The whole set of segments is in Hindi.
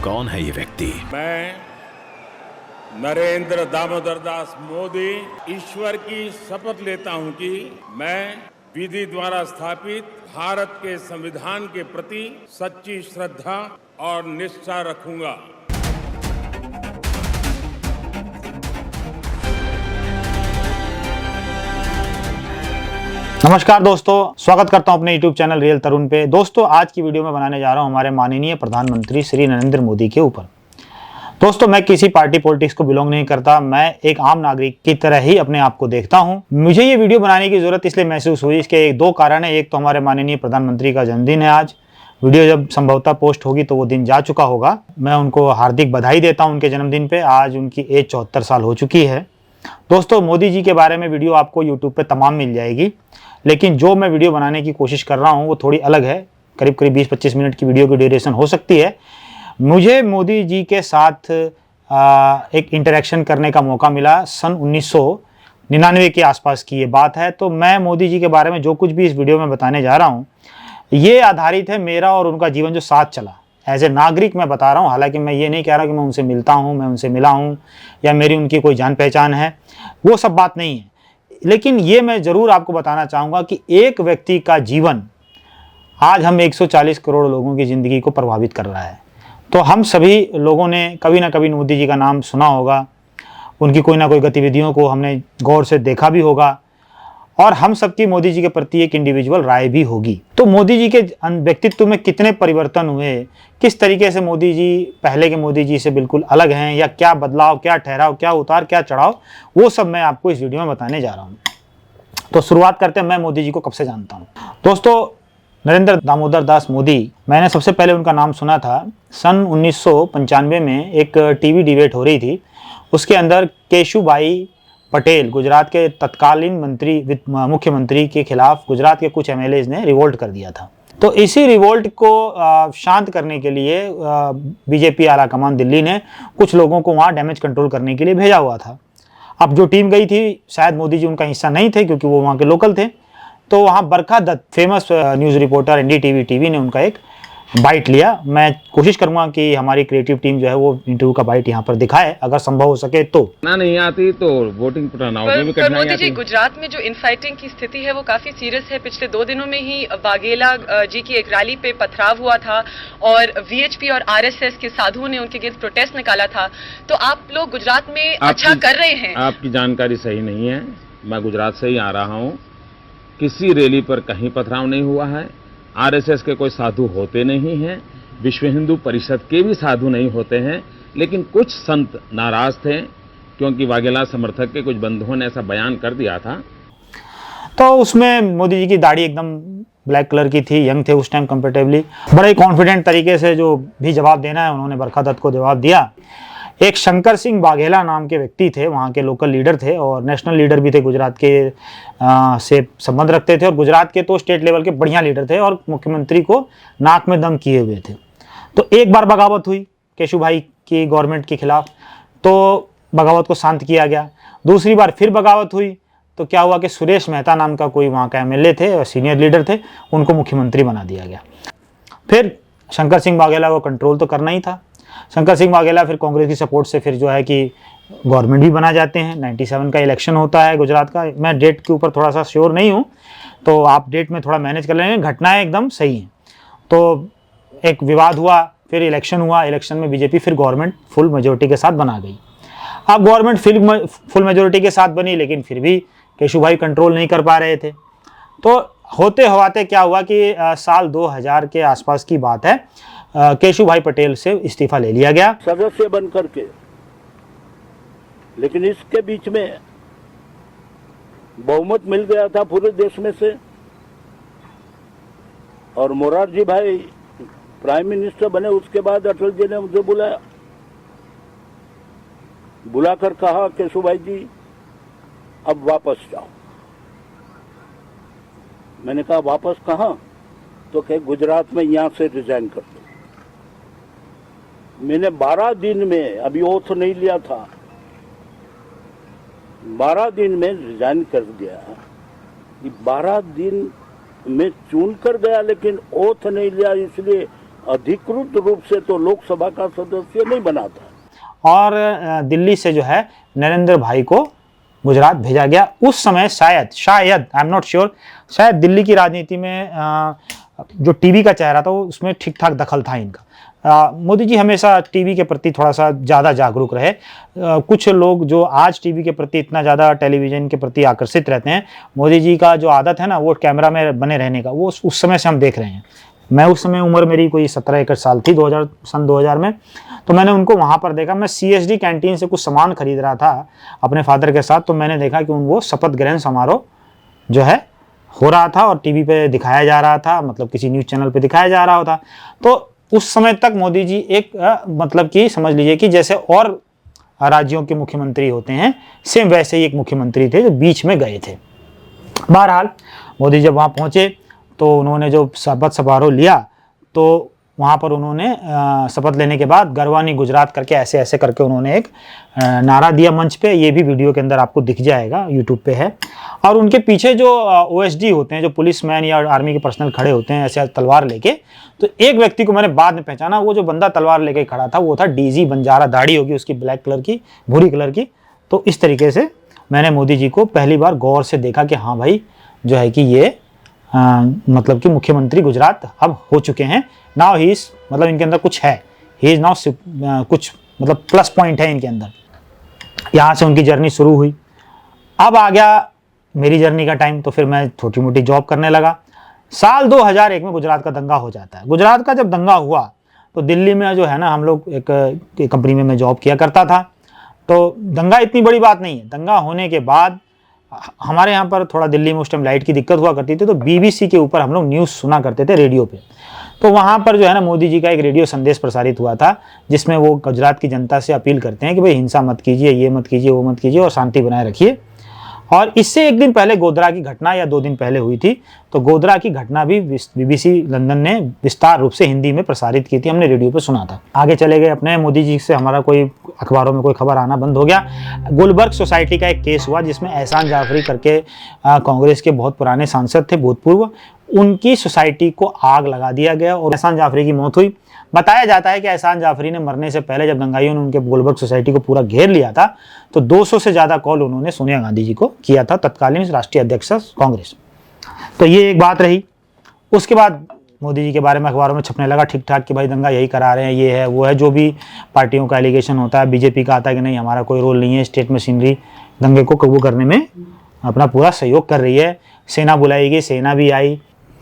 कौन है ये व्यक्ति? मैं नरेंद्र दामोदर दास मोदी ईश्वर की शपथ लेता हूं कि मैं विधि द्वारा स्थापित भारत के संविधान के प्रति सच्ची श्रद्धा और निष्ठा रखूंगा। नमस्कार दोस्तों, स्वागत करता हूं अपने YouTube चैनल रियल तरुण पे। दोस्तों, आज की वीडियो में बनाने जा रहा हूं हमारे माननीय प्रधानमंत्री श्री नरेंद्र मोदी के ऊपर। दोस्तों, मैं किसी पार्टी पॉलिटिक्स को बिलोंग नहीं करता, मैं एक आम नागरिक की तरह ही अपने आप को देखता हूं। मुझे ये वीडियो बनाने की जरूरत इसलिए महसूस हुई, इसके दो कारण है। एक तो हमारे माननीय प्रधानमंत्री का जन्मदिन है आज। वीडियो जब संभवतः पोस्ट होगी तो वो दिन जा चुका होगा। मैं उनको हार्दिक बधाई देता हूँ उनके जन्मदिन पे। आज उनकी एज 74 साल हो चुकी है। दोस्तों, मोदी जी के बारे में वीडियो आपको यूट्यूब पे तमाम मिल जाएगी, लेकिन जो मैं वीडियो बनाने की कोशिश कर रहा हूँ वो थोड़ी अलग है। करीब 20-25 मिनट की वीडियो की ड्यूरेशन हो सकती है। मुझे मोदी जी के साथ एक इंटरेक्शन करने का मौका मिला सन 1999 के आसपास की ये बात है। तो मैं मोदी जी के बारे में जो कुछ भी इस वीडियो में बताने जा रहा हूँ ये आधारित है मेरा और उनका जीवन जो साथ चला। एज ए नागरिक मैं बता रहा हूँ, हालांकि मैं ये नहीं कह रहा कि मैं उनसे मिलता हूँ, मैं उनसे मिला हूँ या मेरी उनकी कोई जान पहचान है, वो सब बात नहीं है। लेकिन ये मैं ज़रूर आपको बताना चाहूँगा कि एक व्यक्ति का जीवन आज हम 140 करोड़ लोगों की ज़िंदगी को प्रभावित कर रहा है। तो हम सभी लोगों ने कभी ना कभी मोदी जी का नाम सुना होगा, उनकी कोई ना कोई गतिविधियों को हमने गौर से देखा भी होगा और हम सबकी मोदी जी के प्रति एक इंडिविजुअल राय भी होगी। तो मोदी जी के व्यक्तित्व में कितने परिवर्तन हुए, किस तरीके से मोदी जी पहले के मोदी जी से बिल्कुल अलग हैं, या क्या बदलाव, क्या ठहराव, क्या उतार, क्या चढ़ाव, वो सब मैं आपको इस वीडियो में बताने जा रहा हूँ। तो शुरुआत करते हैं, मैं मोदी जी को कब से जानता हूँ। दोस्तों, नरेंद्र दामोदर दास मोदी, मैंने सबसे पहले उनका नाम सुना था सन 1995 में। एक टीवी डिबेट हो रही थी, उसके अंदर केशुभाई पटेल, गुजरात के तत्कालीन मुख्यमंत्री के खिलाफ गुजरात के कुछ एमएलएज ने रिवोल्ट कर दिया था। तो इसी रिवोल्ट को शांत करने के लिए बीजेपी आला कमान दिल्ली ने कुछ लोगों को वहाँ डैमेज कंट्रोल करने के लिए भेजा हुआ था। अब जो टीम गई थी, शायद मोदी जी उनका हिस्सा नहीं थे क्योंकि वो वहाँ के लोकल थे। तो वहाँ Barkha Dutt, famous news reporter, NDTV TV ने उनका एक बाइट लिया। मैं कोशिश करूंगा कि हमारी क्रिएटिव टीम जो है वो इंटरव्यू का बाइट यहाँ पर दिखाए, अगर संभव हो सके तो। ना नहीं आती तो वोटिंग टर्नआउट में भी कठिनाई आती है। गुजरात में जो इनफाइटिंग की स्थिति है वो काफी सीरियस है। पिछले 2 दिनों में ही वाघेला जी की एक रैली पे पथराव हुआ था और वीएचपी और आरएसएस के साधुओं ने उनके अगेंस्ट प्रोटेस्ट निकाला था। तो आप लोग गुजरात में अच्छा कर रहे हैं। आपकी जानकारी सही नहीं है। मैं गुजरात से ही आ रहा हूँ। किसी रैली पर कहीं पथराव नहीं हुआ है। आरएसएस के कोई साधु होते नहीं हैं, विश्व हिंदू परिषद के भी साधु नहीं होते हैं, लेकिन कुछ संत नाराज थे क्योंकि वाघेला समर्थक के कुछ बंधुओं ने ऐसा बयान कर दिया था। तो उसमें मोदी जी की दाढ़ी एकदम ब्लैक कलर की थी, यंग थे उस टाइम कंपेरेटिवली। बड़े कॉन्फिडेंट तरीके से जो भी जवाब देना है उन्होंने बरखा दत्त को जवाब दिया। एक शंकर सिंह वाघेला नाम के व्यक्ति थे, वहाँ के लोकल लीडर थे और नेशनल लीडर भी थे, गुजरात के से संबंध रखते थे और गुजरात के तो स्टेट लेवल के बढ़िया लीडर थे और मुख्यमंत्री को नाक में दम किए हुए थे। तो एक बार बगावत हुई केशुभाई की गवर्नमेंट के खिलाफ, तो बगावत को शांत किया गया। दूसरी बार फिर बगावत हुई तो क्या हुआ कि सुरेश मेहता नाम का कोई वहाँ का एमएलए थे और सीनियर लीडर थे, उनको मुख्यमंत्री बना दिया गया। फिर शंकर सिंह वाघेला को कंट्रोल तो करना ही था। शंकर सिंह वाघेला फिर कांग्रेस की सपोर्ट से फिर जो है कि गवर्नमेंट भी बना जाते हैं। 97 का इलेक्शन होता है गुजरात का। मैं डेट के ऊपर थोड़ा सा श्योर नहीं हूँ, तो आप डेट में थोड़ा मैनेज कर लेंगे। घटनाएं एकदम सही हैं। तो एक विवाद हुआ, फिर इलेक्शन हुआ। इलेक्शन में बीजेपी फिर गवर्नमेंट फुल मेजोरिटी के साथ बना गई। अब गवर्नमेंट फुल मेजोरिटी के साथ बनी, लेकिन फिर भी केशुभाई कंट्रोल नहीं कर पा रहे थे। तो होते हवाते क्या हुआ कि साल 2000 के आसपास की बात है, केशुभाई पटेल से इस्तीफा ले लिया गया सदस्य बन करके। लेकिन इसके बीच में बहुमत मिल गया था पूरे देश में से और मोरारजी भाई प्राइम मिनिस्टर बने। उसके बाद अटल जी ने मुझे बुलाकर कहा केशुभाई जी अब वापस जाओ। मैंने कहा वापस कहाँ? तो कहे गुजरात में यहां से रिजाइन कर दो। मैंने 12 दिन में, अभी ओथ नहीं लिया था, 12 दिन में रिजाइन कर दिया। 12 दिन में चुन कर गया, लेकिन ओथ नहीं लिया, इसलिए अधिकृत रूप से तो लोकसभा का सदस्य नहीं बना था। और दिल्ली से जो है नरेंद्र भाई को गुजरात भेजा गया। उस समय शायद आई एम नॉट श्योर, शायद दिल्ली की राजनीति में जो टीवी का चेहरा था वो उसमें ठीक ठाक दखल था इनका। मोदी जी हमेशा टीवी के प्रति थोड़ा सा ज़्यादा जागरूक रहे। कुछ लोग जो आज टीवी के प्रति इतना ज़्यादा टेलीविज़न के प्रति आकर्षित रहते हैं, मोदी जी का जो आदत है ना वो कैमरा में बने रहने का, वो उस समय से हम देख रहे हैं। मैं उस समय उम्र मेरी कोई 17-21 साल थी, सन 2000 में, तो मैंने उनको वहाँ पर देखा। मैं CSD कैंटीन से कुछ सामान खरीद रहा था अपने फादर के साथ, तो मैंने देखा कि वो शपथ ग्रहण समारोह जो है हो रहा था और टीवी पे दिखाया जा रहा था, मतलब किसी न्यूज़ चैनल पे दिखाया जा रहा था। तो उस समय तक मोदी जी एक मतलब कि समझ लीजिए कि जैसे और राज्यों के मुख्यमंत्री होते हैं, सेम वैसे ही एक मुख्यमंत्री थे जो बीच में गए थे। बहरहाल मोदी जब वहाँ पहुँचे तो उन्होंने जो शपथ समारोह लिया, तो वहाँ पर उन्होंने शपथ लेने के बाद गरवानी गुजरात करके ऐसे ऐसे करके उन्होंने एक नारा दिया मंच पे। ये भी वीडियो के अंदर आपको दिख जाएगा, यूट्यूब पे है। और उनके पीछे जो OSD होते हैं, जो पुलिसमैन या आर्मी के पर्सनल खड़े होते हैं ऐसे तलवार लेके, तो एक व्यक्ति को मैंने बाद में पहचाना। वो जो बंदा तलवार लेके खड़ा था वो था DG बंजारा, दाढ़ी होगी उसकी ब्लैक कलर की, भूरी कलर की। तो इस तरीके से मैंने मोदी जी को पहली बार गौर से देखा कि हाँ भाई जो है कि ये मतलब कि मुख्यमंत्री गुजरात अब हो चुके हैं। नाउ ही इज, मतलब इनके अंदर कुछ है, ही इज नाउ कुछ मतलब प्लस पॉइंट है इनके अंदर। यहाँ से उनकी जर्नी शुरू हुई। अब आ गया मेरी जर्नी का टाइम, तो फिर मैं छोटी मोटी जॉब करने लगा। साल 2001 में गुजरात का दंगा हो जाता है। गुजरात का जब दंगा हुआ तो दिल्ली में जो है ना, हम लोग एक कंपनी में मैं जॉब किया करता था। तो दंगा इतनी बड़ी बात नहीं है। दंगा होने के बाद हमारे यहाँ पर थोड़ा दिल्ली में उस टाइम लाइट की दिक्कत हुआ करती थी, तो BBC के ऊपर हम लोग न्यूज़ सुना करते थे रेडियो पे। तो वहाँ पर जो है ना मोदी जी का एक रेडियो संदेश प्रसारित हुआ था, जिसमें वो गुजरात की जनता से अपील करते हैं कि भाई हिंसा मत कीजिए, ये मत कीजिए, वो मत कीजिए और शांति बनाए रखिए। और इससे एक दिन पहले गोधरा की घटना या 2 दिन पहले हुई थी, तो गोधरा की घटना भी BBC लंदन ने विस्तार रूप से हिंदी में प्रसारित की थी, हमने रेडियो पे सुना था। आगे चले गए अपने, मोदी जी से हमारा कोई अखबारों में कोई खबर आना बंद हो गया। गुलबर्ग सोसाइटी का एक केस हुआ जिसमें एहसान जाफरी करके कांग्रेस के बहुत पुराने सांसद थे, भूतपूर्व, उनकी सोसाइटी को आग लगा दिया गया और एहसान जाफरी की मौत हुई। बताया जाता है कि एहसान जाफरी ने मरने से पहले जब दंगाइयों ने उनके गुलबर्ग सोसाइटी को पूरा घेर लिया था, तो 200 से ज़्यादा कॉल उन्होंने सोनिया गांधी जी को किया था, तत्कालीन राष्ट्रीय अध्यक्ष कांग्रेस। तो ये एक बात रही। उसके बाद मोदी जी के बारे में अखबारों में छपने लगा ठीक ठाक कि भाई दंगा यही करा रहे हैं, ये है वो है, जो भी पार्टियों का एलिगेशन होता है। बीजेपी का आता है कि नहीं हमारा कोई रोल नहीं है, स्टेट मशीनरी दंगे को काबू करने में अपना पूरा सहयोग कर रही है, सेना बुलाई गई, सेना भी आई।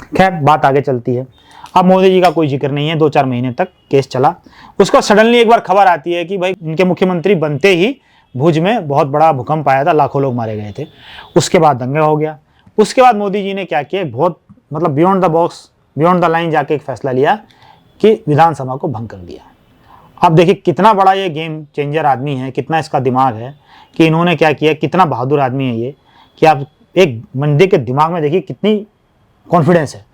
खैर बात आगे चलती है। अब मोदी जी का कोई जिक्र नहीं है, 2-4 महीने तक केस चला। उसका सडनली एक बार खबर आती है कि भाई इनके मुख्यमंत्री बनते ही भुज में बहुत बड़ा भूकंप आया था, लाखों लोग मारे गए थे। उसके बाद दंगा हो गया। उसके बाद मोदी जी ने क्या किया, बहुत मतलब beyond the box, beyond the line जाके एक फैसला लिया कि विधानसभा को भंग कर दिया। अब देखिए कितना बड़ा ये गेम चेंजर आदमी है, कितना इसका दिमाग है कि इन्होंने क्या किया, कितना बहादुर आदमी है ये, कि आप एक बंदे के दिमाग में देखिए कितनी कॉन्फिडेंस है।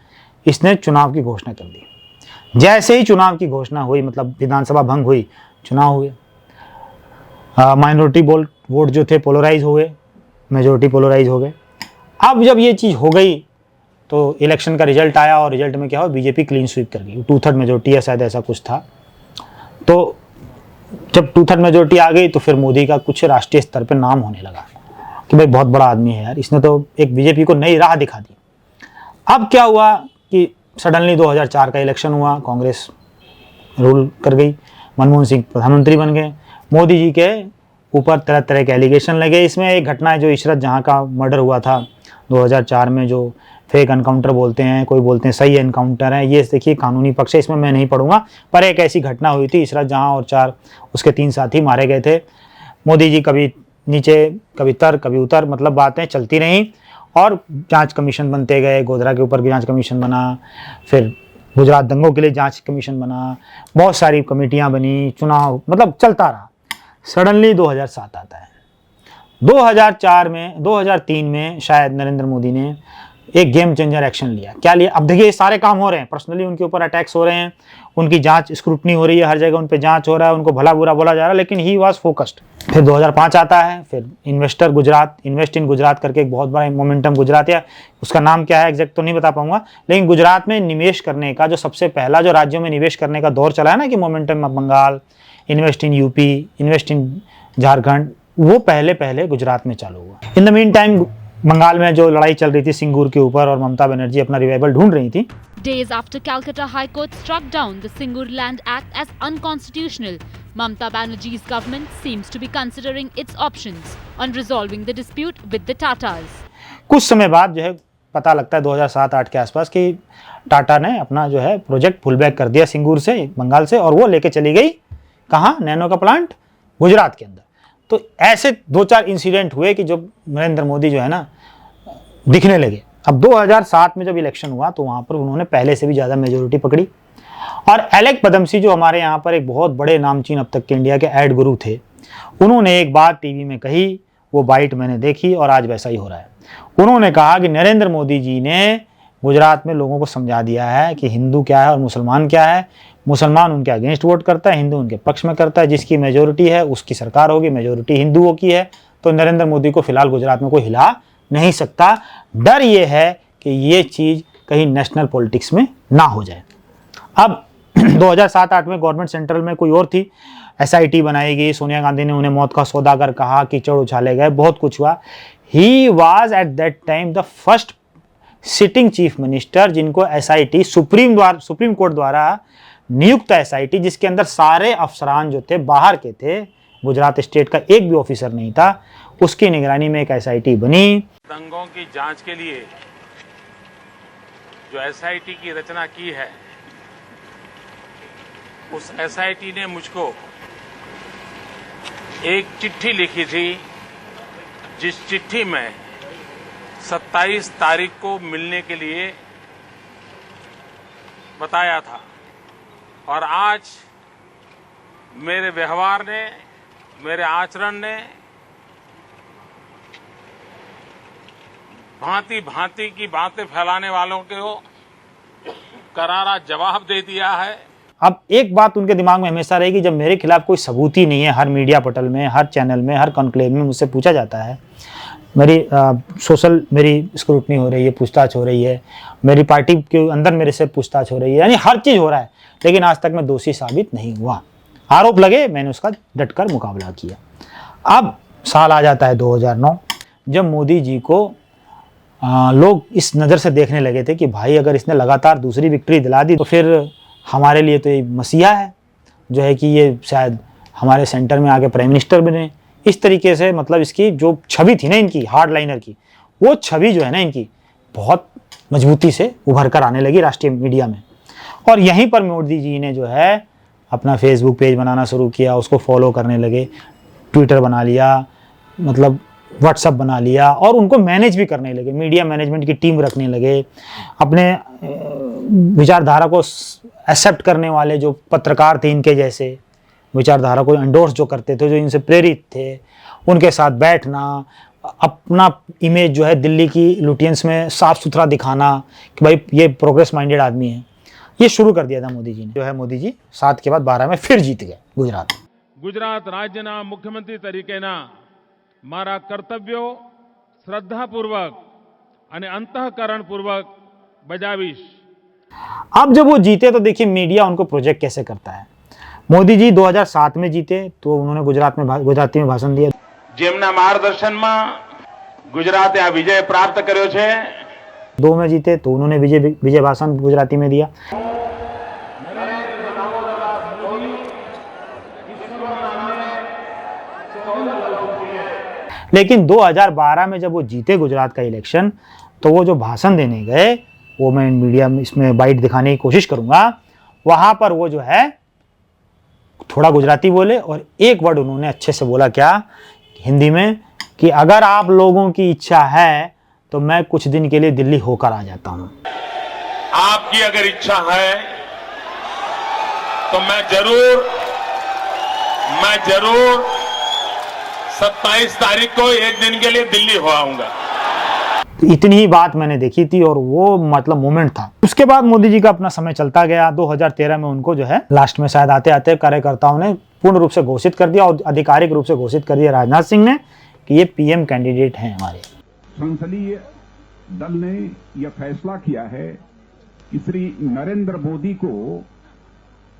इसने चुनाव की घोषणा कर दी। जैसे ही चुनाव की घोषणा हुई, मतलब विधानसभा भंग हुई, चुनाव हुए, माइनॉरिटी वोट जो थे पोलराइज हो गए, मेजोरिटी पोलराइज हो गए। अब जब ये चीज़ हो गई तो इलेक्शन का रिजल्ट आया और रिजल्ट में क्या हुआ, बीजेपी क्लीन स्वीप कर गई, 2/3 मेजोरिटी है शायद, ऐसा कुछ था। तो जब 2/3 मेजोरिटी आ गई तो फिर मोदी का कुछ राष्ट्रीय स्तर पर नाम होने लगा कि भाई बहुत बड़ा आदमी है यार, इसने तो एक बीजेपी को नई राह दिखा दी। अब क्या हुआ कि सडनली 2004 का इलेक्शन हुआ, कांग्रेस रूल कर गई, मनमोहन सिंह प्रधानमंत्री बन गए, मोदी जी के ऊपर तरह तरह के एलिगेशन लगे। इसमें एक घटना है जो इशरत जहां का मर्डर हुआ था 2004 में, जो फेक एनकाउंटर बोलते हैं, कोई बोलते हैं सही एनकाउंटर है, ये देखिए कानूनी पक्ष है, इसमें मैं नहीं पढ़ूंगा, पर एक ऐसी घटना हुई थी इशरत जहां और 4 उसके 3 साथी मारे गए थे। मोदी जी कभी नीचे कभी तर कभी उतर, मतलब बातें चलती रहीं और जांच कमीशन बनते गए। गोधरा के ऊपर भी जांच कमीशन बना, फिर गुजरात दंगों के लिए जांच कमीशन बना, बहुत सारी कमेटियां बनी, चुनाव मतलब चलता रहा। सडनली 2007 आता है। 2003 में शायद नरेंद्र मोदी ने एक गेम चेंजर एक्शन लिया। क्या लिया? अब देखिए, ये सारे काम हो रहे हैं, पर्सनली उनके ऊपर अटैक्स हो रहे हैं, उनकी जांच स्क्रूटनी हो रही है, हर जगह उन पे जांच हो रहा है, उनको भला बुरा बोला जा रहा है, लेकिन ही वाज फोकस्ड। फिर 2005 आता है, फिर investor Gujarat, invest in Gujarat करके एक बहुत बड़ा मोमेंटम गुजरात, या उसका नाम क्या है एग्जैक्ट तो नहीं बता पाऊंगा, लेकिन गुजरात में निवेश करने का जो सबसे पहला जो राज्यों में निवेश करने का दौर चला है ना, कि momentum Bengal, invest in UP, invest in Jharkhand, वो पहले गुजरात में चालू हुआ। In the mean time Bengal में जो लड़ाई चल रही थी सिंगूर के ऊपर, और ममता बनर्जी अपना रिवाइवल ढूंढ रही थी। Days after Calcutta High Court struck down the Singur Land Act as unconstitutional, Mamata Banerjee's government seems to be considering its options on resolving the dispute with the Tatas. कुछ समय बाद जो है पता लगता है 2007-8 के आसपास कि टाटा ने अपना जो है प्रोजेक्ट फुल बैक कर दिया सिंगूर से, बंगाल से, और वो लेके चली गई कहाँ? नैनो का प्लांट गुजरात के अंदर। तो ऐसे 2-4 इंसिडेंट हुए कि जो नरेंद्र मोदी जो है ना दिखने लगे। अब 2007 में जब इलेक्शन हुआ तो वहाँ पर उन्होंने पहले से भी ज़्यादा मेजोरिटी पकड़ी, और एलेक पदमसी जो हमारे यहाँ पर एक बहुत बड़े नामचीन अब तक के इंडिया के ऐड गुरु थे, उन्होंने एक बात टीवी में कही, वो बाइट मैंने देखी, और आज वैसा ही हो रहा है। उन्होंने कहा कि नरेंद्र मोदी जी ने गुजरात में लोगों को समझा दिया है कि हिंदू क्या है और मुसलमान क्या है। मुसलमान उनके अगेंस्ट वोट करता है, हिंदू उनके पक्ष में करता है, जिसकी मेजोरिटी है उसकी सरकार होगी, मेजोरिटी हिंदुओं की है, तो नरेंद्र मोदी को फिलहाल गुजरात में कोई हिला नहीं सकता। डर ये है कि ये चीज़ कहीं नेशनल पॉलिटिक्स में ना हो जाए। अब 2007-8 में गवर्नमेंट सेंट्रल में कोई और थी, SIT बनाई गई, सोनिया गांधी ने उन्हें मौत का सौदागर कहा, कीचड़ उछाले गए, बहुत कुछ हुआ। He was at that time the first sitting chief minister जिनको SIT सुप्रीम कोर्ट द्वारा नियुक्त SIT, जिसके अंदर सारे अफसरान जो थे बाहर के थे, गुजरात स्टेट का एक भी ऑफिसर नहीं था, उसकी निगरानी में एक SIT बनी। दंगों की जांच के लिए जो SIT की रचना की है, उस SIT ने मुझको एक चिट्ठी लिखी थी, जिस चिट्ठी में 27 तारीख को मिलने के लिए बताया था, और आज मेरे व्यवहार ने, मेरे आचरण ने भांति भांति की बातें फैलाने वालों को करारा जवाब दे दिया है। अब एक बात उनके दिमाग में हमेशा रहेगी, जब मेरे खिलाफ कोई सबूत ही नहीं है, हर मीडिया पटल में, हर चैनल में, हर कॉन्क्लेव में मुझसे पूछा जाता है, मेरी स्क्रूटनी हो रही है, पूछताछ हो रही है, मेरी पार्टी के अंदर मेरे से पूछताछ हो रही है, यानी हर चीज़ हो रहा है, लेकिन आज तक मैं दोषी साबित नहीं हुआ। आरोप लगे, मैंने उसका डटकर मुकाबला किया। अब साल आ जाता है 2009, जब मोदी जी को लोग इस नज़र से देखने लगे थे कि भाई अगर इसने लगातार दूसरी विक्ट्री दिला दी तो फिर हमारे लिए तो ये मसीहा है, जो है कि ये शायद हमारे सेंटर में आके प्राइम मिनिस्टर बने। इस तरीके से मतलब इसकी जो छवि थी ना इनकी हार्ड लाइनर की, वो छवि जो है ना इनकी बहुत मजबूती से उभर कर आने लगी राष्ट्रीय मीडिया में। और यहीं पर मोदी जी ने जो है अपना फेसबुक पेज बनाना शुरू किया, उसको फॉलो करने लगे, ट्विटर बना लिया, मतलब व्हाट्सएप बना लिया, और उनको मैनेज भी करने लगे, मीडिया मैनेजमेंट की टीम रखने लगे। अपने विचारधारा को एक्सेप्ट करने वाले जो पत्रकार थे इनके जैसे, विचारधारा को एंडोर्स जो करते थे, जो इनसे प्रेरित थे, उनके साथ बैठना, अपना इमेज जो है दिल्ली की लुटियंस में साफ सुथरा दिखाना कि भाई ये प्रोग्रेस माइंडेड आदमी है, ये शुरू कर दिया था मोदी जी ने। जो है मोदी जी 7 के बाद 12 में फिर जीत गए गुजरात राज्यना मुख्यमंत्री तरीकेना मारा कर्तव्यो श्रद्धापूर्वक અને अंतःकरणपूर्वक बजावीश। अब जब वो जीते तो देखिए मीडिया उनको प्रोजेक्ट कैसे करता है। मोदी जी 2007 में जीते तो उन्होंने गुजराती में भाषण दिया। જેમના માર્ગદર્શનમાં ગુજરાતે આ વિજય પ્રાપ્ત કર્યો છે। 2 में जीते तो उन्होंने विजय भाषण गुजराती में दिया। लेकिन 2012 में जब वो जीते गुजरात का इलेक्शन, तो वो जो भाषण देने गए, वो मैं मीडिया में इसमें बाइट दिखाने की कोशिश करूंगा, वहां पर वो जो है थोड़ा गुजराती बोले और एक वर्ड उन्होंने अच्छे से बोला, क्या हिंदी में, कि अगर आप लोगों की इच्छा है तो मैं कुछ दिन के लिए दिल्ली होकर आ जाता हूं। आपकी अगर इच्छा है तो मैं जरूर 27 तारीख को एक दिन के लिए दिल्ली हो आऊंगा। इतनी ही बात मैंने देखी थी और वो मतलब मोमेंट था। उसके बाद मोदी जी का अपना समय चलता गया। 2013 में उनको जो है लास्ट में शायद आते आते कार्यकर्ताओं ने पूर्ण रूप से घोषित कर दिया और आधिकारिक रूप से घोषित कर दिया राजनाथ सिंह ने कि ये पीएम कैंडिडेट हैं हमारे। संसदीय दल ने यह फैसला किया है कि श्री नरेंद्र मोदी को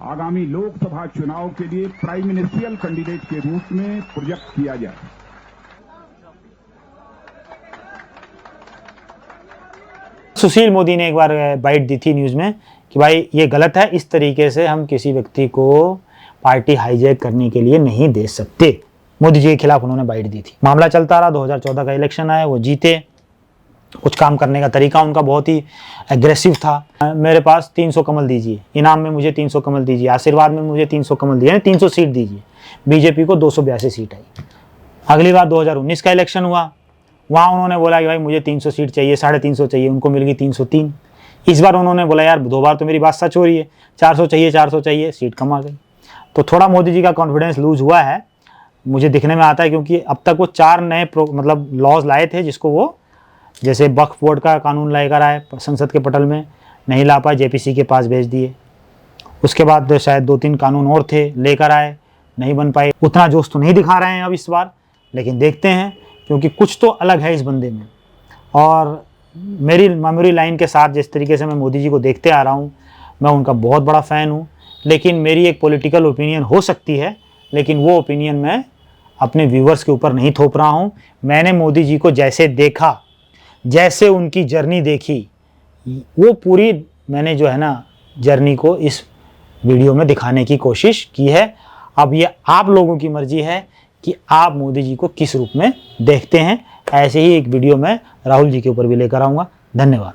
आगामी लोकसभा चुनाव के लिए प्राइम मिनिस्ट्रियल कैंडिडेट के रूप में प्रोजेक्ट किया जाए। सुशील मोदी ने एक बार बाइट दी थी न्यूज़ में कि भाई ये गलत है, इस तरीके से हम किसी व्यक्ति को पार्टी हाईजैक करने के लिए नहीं दे सकते। मोदी जी के खिलाफ उन्होंने बाइट दी थी। मामला चलता रहा, 2014 का इलेक्शन आया, वो जीते। कुछ काम करने का तरीका उनका बहुत ही एग्रेसिव था। मेरे पास 300 कमल दीजिए, इनाम में मुझे 300 कमल दीजिए, आशीर्वाद में मुझे 300 कमल दिए, 300 सीट दीजिए। बीजेपी को 282 सीट आई। अगली बार 2019 का इलेक्शन हुआ, वहाँ उन्होंने बोला कि भाई मुझे 300 सीट चाहिए, 350 चाहिए, उनको मिल गई 303। इस बार उन्होंने बोला यार 2 बार तो मेरी बात सच हो रही है, 400 चाहिए, 400 चाहिए, सीट कम आ गई। तो थोड़ा मोदी जी का कॉन्फिडेंस लूज हुआ है, मुझे दिखने में आता है, क्योंकि अब तक वो 4 नए मतलब लॉज लाए थे, जिसको वो जैसे वक्फ बोर्ड का कानून लेकर आए संसद के पटल में, नहीं ला पाए, जेपीसी के पास भेज दिए। उसके बाद शायद 2-3 कानून और थे, लेकर आए, नहीं बन पाए। उतना जोश तो नहीं दिखा रहे हैं अब इस बार, लेकिन देखते हैं, क्योंकि कुछ तो अलग है इस बंदे में। और मेरी मेमोरी लाइन के साथ जिस तरीके से मैं मोदी जी को देखते आ रहा हूँ, मैं उनका बहुत बड़ा फ़ैन हूँ। लेकिन मेरी एक पॉलिटिकल ओपिनियन हो सकती है, लेकिन वो ओपिनियन मैं अपने व्यूवर्स के ऊपर नहीं थोप रहा हूँ। मैंने मोदी जी को जैसे देखा, जैसे उनकी जर्नी देखी, वो पूरी मैंने जो है ना जर्नी को इस वीडियो में दिखाने की कोशिश की है। अब ये आप लोगों की मर्जी है कि आप मोदी जी को किस रूप में देखते हैं। ऐसे ही एक वीडियो मैं राहुल जी के ऊपर भी लेकर आऊँगा। धन्यवाद।